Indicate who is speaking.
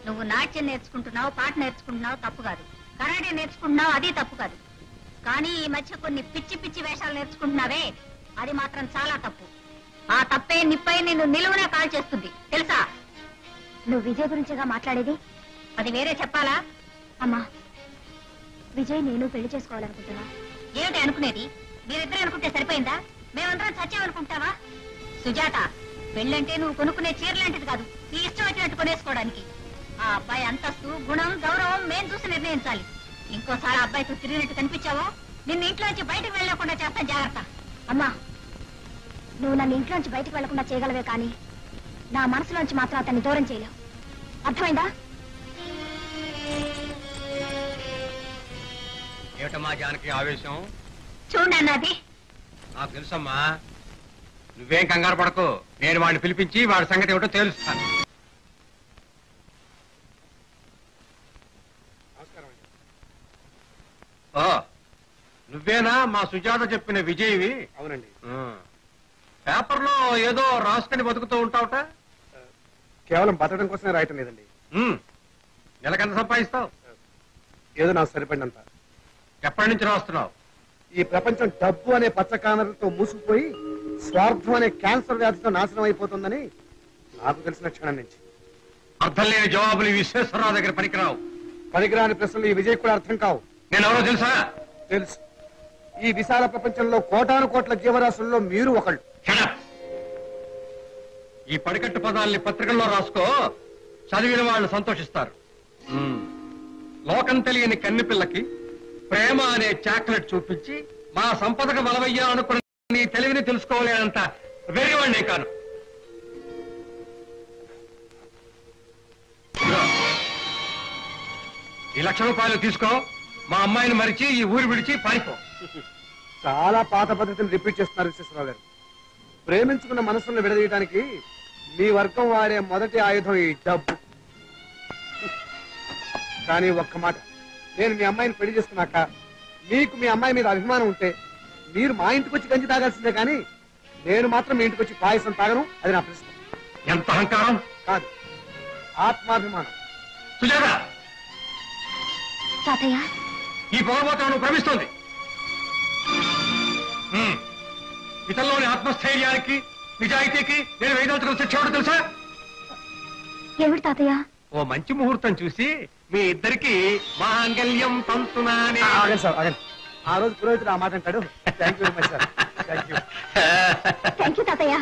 Speaker 1: నువ్వు నాట్యం నేర్చుకుంటున్నావు, పాట నేర్చుకుంటున్నావు, తప్పు కాదు. కరాటే నేర్చుకుంటున్నావు, అది తప్పు కాదు. కానీ ఈ మధ్య కొన్ని పిచ్చి పిచ్చి వేషాలు నేర్చుకుంటున్నావే, అది మాత్రం చాలా తప్పు. ఆ తప్పే నిప్పై నిన్ను నిలువునే కాల్ చేస్తుంది, తెలుసా?
Speaker 2: నువ్వు విజయ్ గురించిగా మాట్లాడేది?
Speaker 1: అది వేరే చెప్పాలా?
Speaker 2: అమ్మా, విజయ్ నేను పెళ్లి చేసుకోవాలనుకుంటున్నా.
Speaker 1: ఏమిటి అనుకునేది? మీరిద్దరు అనుకుంటే సరిపోయిందా? మేమందరం చచ్చామనుకుంటావా? సుజాత, పెళ్ళంటే నువ్వు కొనుక్కునే చీరలాంటిది కాదు, నీ ఇష్టం వచ్చినట్టు కొనేసుకోవడానికి. ఆ అబ్బాయి అంతస్తు, గుణం, గౌరవం మేం చూసి నిర్ణయించాలి. ఇంకోసారి అబ్బాయితో తిరిగినట్టు కనిపించావో నిన్ను ఇంట్లోంచి బయటకు వెళ్ళకుండా చేస్తాను, జాగ్రత్త.
Speaker 2: అమ్మా, నువ్వు నన్ను ఇంట్లోంచి బయటకు వెళ్లకుండా చేయగలవే కానీ నా మనసులోంచి మాత్రం అతన్ని దూరం చేయలేవు. అర్థమైందా?
Speaker 3: ఏమిటమ్మా జానకి ఆవేశం?
Speaker 1: చూడన్నది
Speaker 3: నాకు తెలుసమ్మా, నువ్వేం కంగారు పడకు. నేను వాడిని పిలిపించి వాడి సంగతి ఏమిటో తెలుస్తాను. ఓ, నువ్వేనా మా సుజాత చెప్పిన విజయ్వి?
Speaker 4: అవునండి.
Speaker 3: పేపర్లో ఏదో రాసుకుని బతుకుతూ ఉంటావుట.
Speaker 4: కేవలం బతకడం కోసమే రాయటం లేదండి.
Speaker 3: నెలకెంత సంపాదిస్తావు?
Speaker 4: ఏదో నాకు సరిపడినంత.
Speaker 3: ఎప్పటి నుంచి రాస్తున్నావు?
Speaker 4: ఈ ప్రపంచం డబ్బు అనే పచ్చ కానలతో మూసుకుపోయి స్వార్థం అనే క్యాన్సర్ వ్యాధితో నాశనం అయిపోతుందని నాకు తెలిసిన క్షణం నుంచి.
Speaker 3: అర్థం లేని జవాబులు ఈ విశ్వేశ్వరరావు దగ్గర పనికిరావు.
Speaker 4: పనికిరాని ప్రశ్నలు ఈ విజయ్ కూడా అర్థం కావు.
Speaker 3: నేను ఎవరో తెలుసా?
Speaker 4: తెలుసు. ఈ విశాల ప్రపంచంలో కోటాను కోట్ల జీవరాశుల్లో మీరు ఒకళ్ళు.
Speaker 3: ఈ పడికట్టు పదాల్ని పత్రికల్లో రాసుకో, చదివిన వాళ్ళు సంతోషిస్తారు. లోకం తెలియని కన్ని పిల్లకి ప్రేమ అనే చాక్లెట్ చూపించి మా సంపదకు బలవయ్యాలనుకున్న నీ తెలివిని తెలుసుకోలేనంత వెర్రివాణ్ణే కాను. ఈ ₹1,00,000 తీసుకో, మా అమ్మాయిని మరిచి ఈ ఊరు విడిచి పారిపో.
Speaker 4: చాలా పాత పద్ధతిని రిపీట్ చేస్తున్నారు విశ్వేశ్వరరావు గారు. ప్రేమించుకున్న మనసులను విడదీయడానికి మీ వర్గం వాడే మొదటి ఆయుధం ఈ డబ్బు. కానీ ఒక్క మాట, నేను మీ అమ్మాయిని పెళ్లి చేసుకున్నాక మీకు మీ అమ్మాయి మీద అభిమానం ఉంటే మీరు మా ఇంటికి వచ్చి గంజి తాగాల్సిందే, కానీ నేను మాత్రం మీ ఇంటికి వచ్చి పాయసం తాగను. అది నా ప్రశ్న.
Speaker 3: ఎంత అహంకారం!
Speaker 4: కాదు, ఆత్మాభిమానం.
Speaker 3: సుజాత,
Speaker 2: తాతయ్య,
Speaker 3: ఈ పొగబోతను ప్రమిస్తోంది. ఇతరులోని ఆత్మస్థైర్యానికి, నిజాయితీకి నేను వేయదలుచుకున్న శిక్ష ఏమిటో తెలుసా?
Speaker 2: ఏమిటి తాతయ్య?
Speaker 3: ఓ మంచి ముహూర్తం చూసి మీ ఇద్దరికి మాంగళ్యం తంతునానే.
Speaker 4: ఆ రోజు పురోహితుడు ఆ మాట అంటాడు. Thank you very much sir. Thank you.
Speaker 2: Thank you తాతయ్య.